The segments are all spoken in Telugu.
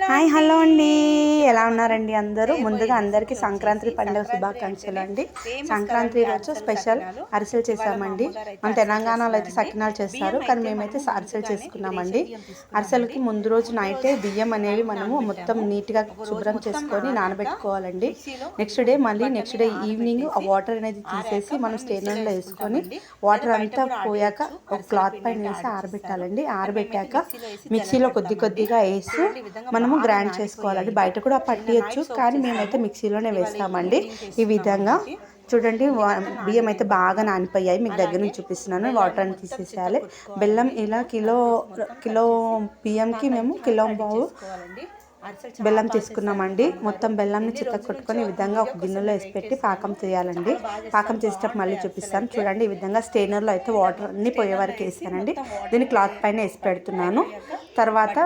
హాయ్ హలో అండి, ఎలా ఉన్నారండి అందరూ? ముందుగా అందరికీ సంక్రాంతి పండుగ శుభాకాంక్షలు అండి. సంక్రాంతి రోజు స్పెషల్ అరిసెలు చేసామండి. మన తెలంగాణలో అయితే సకినాలు చేస్తారు, కానీ మేమైతే అరిసెలు చేసుకున్నామండి. అరిసెలకి ముందు రోజు నైటే బియ్యం అనేవి మనము మొత్తం నీట్గా శుభ్రం చేసుకొని నానబెట్టుకోవాలండి. నెక్స్ట్ డే ఈవినింగ్ ఆ వాటర్ అనేది తీసేసి మనం స్టేనర్లో వేసుకొని వాటర్ అంతా పోయాక ఒక క్లాత్ పైన వేసి ఆరబెట్టాలండి. ఆరబెట్టాక మిక్సీలో కొద్దిగా వేసి మనము గ్రైండ్ చేసుకోవాలండి. బయట కూడా పట్టియచ్చు, కానీ మేమైతే మిక్సీలోనే వేస్తామండి. ఈ విధంగా చూడండి, బియ్యం అయితే బాగా నానిపోయాయి. మీకు దగ్గర నుంచి చూపిస్తున్నాను. వాటర్ అని తీసేసేయాలి. బెల్లం ఇలా కిలో బియ్యంకి మేము కిలో బావు బెల్లం తీసుకున్నామండి. మొత్తం బెల్లంని కొట్టుకొని ఈ విధంగా ఒక గిన్నెలో వేసి పెట్టి పాకం చేయాలండి. పాకం చేసేటప్పుడు మళ్ళీ చూపిస్తాను. చూడండి, ఈ విధంగా స్టెయినర్లో అయితే వాటర్ అన్ని పోయే వరకు వేసానండి. దీన్ని క్లాత్ పైన వేసి పెడుతున్నాను. తర్వాత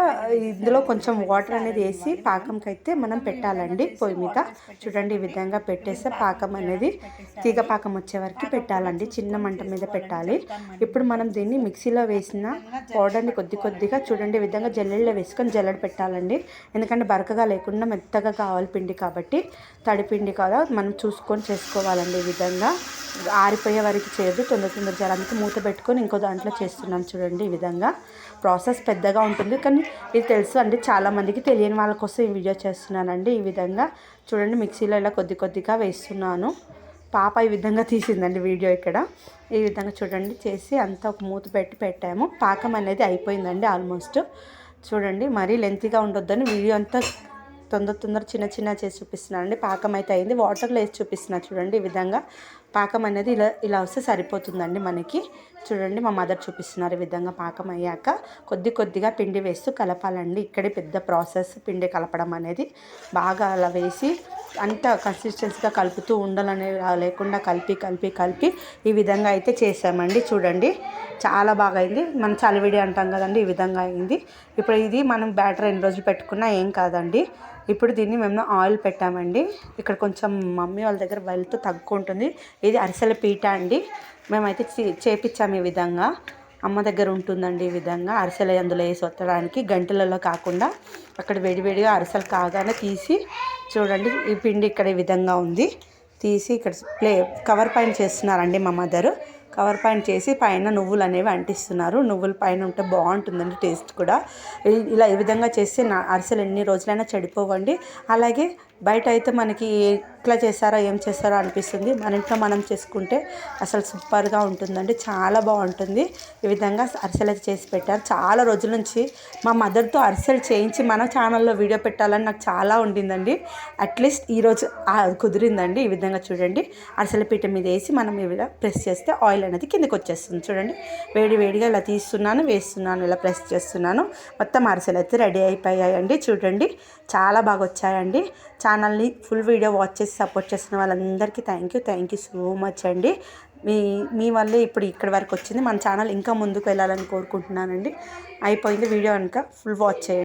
ఇందులో కొంచెం వాటర్ అనేది వేసి పాకంకి అయితే మనం పెట్టాలండి పొయ్యి మీద. చూడండి, ఈ విధంగా పెట్టేస్తే పాకం అనేది తీగ పాకం వచ్చే వరకు పెట్టాలండి. చిన్న మంట మీద పెట్టాలి. ఇప్పుడు మనం దీన్ని మిక్సీలో వేసిన పౌడర్ని కొద్దిగా చూడండి ఈ విధంగా జల్లెడలో వేసుకొని జల్లెడ పెట్టాలండి. ఎందుకంటే బరకగా లేకుండా మెత్తగా కావాలి పిండి, కాబట్టి తడి పిండి కదా మనం చూసుకొని చేసుకోవాలండి. ఈ విధంగా ఆరిపోయే వరకు చేయదు, తొందర జలానికి మూత పెట్టుకొని ఇంకో దాంట్లో చేస్తున్నాం. చూడండి, ఈ విధంగా ప్రాసెస్ పెద్దగా ఉంటుంది, కానీ ఇది తెలుసు అండి చాలామందికి. తెలియని వాళ్ళ కోసం ఈ వీడియో చేస్తున్నానండి. ఈ విధంగా చూడండి, మిక్సీలో ఇలా కొద్దిగా వేస్తున్నాను. పాప ఈ విధంగా తీసిందండి వీడియో. ఇక్కడ ఈ విధంగా చూడండి చేసి అంతా ఒక మూత పెట్టాము. పాకం అనేది అయిపోయిందండి ఆల్మోస్ట్. చూడండి, మరీ లెంతీగా ఉండొద్దని వీడియో అంతా తొందర చిన్న చేసి చూపిస్తున్నానండి. పాకం అయితే అయింది. వాటర్లో వేసి చూపిస్తున్నా. చూడండి, ఈ విధంగా పాకం అనేది ఇలా వస్తే సరిపోతుందండి మనకి. చూడండి, మా మదర్ చూపిస్తున్నారు. ఈ విధంగా పాకం అయ్యాక కొద్దిగా పిండి వేస్తూ కలపాలండి. ఇక్కడే పెద్ద ప్రాసెస్ పిండి కలపడం అనేది. బాగా అలా వేసి అంత కన్సిస్టెన్సీగా కలుపుతూ ఉండలనే లేకుండా కలిపి ఈ విధంగా అయితే చేసామండి. చూడండి, చాలా బాగా అయింది. మనం చలివిడి అంటాం కదండి, ఈ విధంగా అయింది. ఇప్పుడు ఇది మనం బ్యాటర్ ఎన్ని రోజులు పెట్టుకున్నా ఏం కాదండి. ఇప్పుడు దీన్ని మేము ఆయిల్ పెట్టామండి. ఇక్కడ కొంచెం మమ్మీ వాళ్ళ దగ్గర వెళ్తూ తక్కువ ఉంటుంది. ఇది అరిసెల పీట అండి. మేమైతే చేపించాము. ఈ విధంగా అమ్మ దగ్గర ఉంటుందండి. ఈ విధంగా అరిసెలు అందులో వేసి వత్తడానికి గంటలలో కాకుండా అక్కడ వేడిగా అరిసెలు కాగానే తీసి చూడండి, ఈ పిండి ఇక్కడ ఈ విధంగా ఉంది. తీసి ఇక్కడ కవర్ పైన చేస్తున్నారండి మా మదరు. కవర్ పైన చేసి పైన నువ్వులు అనేవి అంటిస్తున్నారు. నువ్వుల పైన ఉంటే బాగుంటుందండి టేస్ట్ కూడా. ఇలా ఈ విధంగా చేస్తే అరిసెలు ఎన్ని రోజులైనా చెడిపోవండి. అలాగే బయట అయితే మనకి ఎట్లా చేస్తారో ఏం చేస్తారో అనిపిస్తుంది. మన ఇంట్లో మనం చేసుకుంటే అసలు సూపర్గా ఉంటుందండి, చాలా బాగుంటుంది. ఈ విధంగా అరిసెలు అయితే చేసి పెట్టారు. చాలా రోజుల నుంచి మా మదర్తో అరిసెలు చేయించి మన ఛానల్లో వీడియో పెట్టాలని నాకు చాలా ఉండిందండి. అట్లీస్ట్ ఈరోజు కుదిరిందండి. ఈ విధంగా చూడండి, అరిసెల పీట మీద వేసి మనం ఈ విధంగా ప్రెస్ చేస్తే ఆయిల్ అనేది కిందకి వచ్చేస్తుంది. చూడండి, వేడిగా ఇలా వేస్తున్నాను, ఇలా ప్రెస్ చేస్తున్నాను. మొత్తం అరిసెలు అయితే రెడీ అయిపోయాయండి. చూడండి, చాలా బాగా వచ్చాయండి. ఛానల్ని ఫుల్ వీడియో వాచ్ చేసి సపోర్ట్ చేస్తున్న వాళ్ళందరికీ థ్యాంక్ యూ సో మచ్ అండి. మీ వల్లే ఇప్పుడు ఇక్కడి వరకు వచ్చింది. మన ఛానల్ ఇంకా ముందుకు వెళ్ళాలని కోరుకుంటున్నానండి. అయిపోయింది వీడియో కనుక ఫుల్ వాచ్ చేయండి.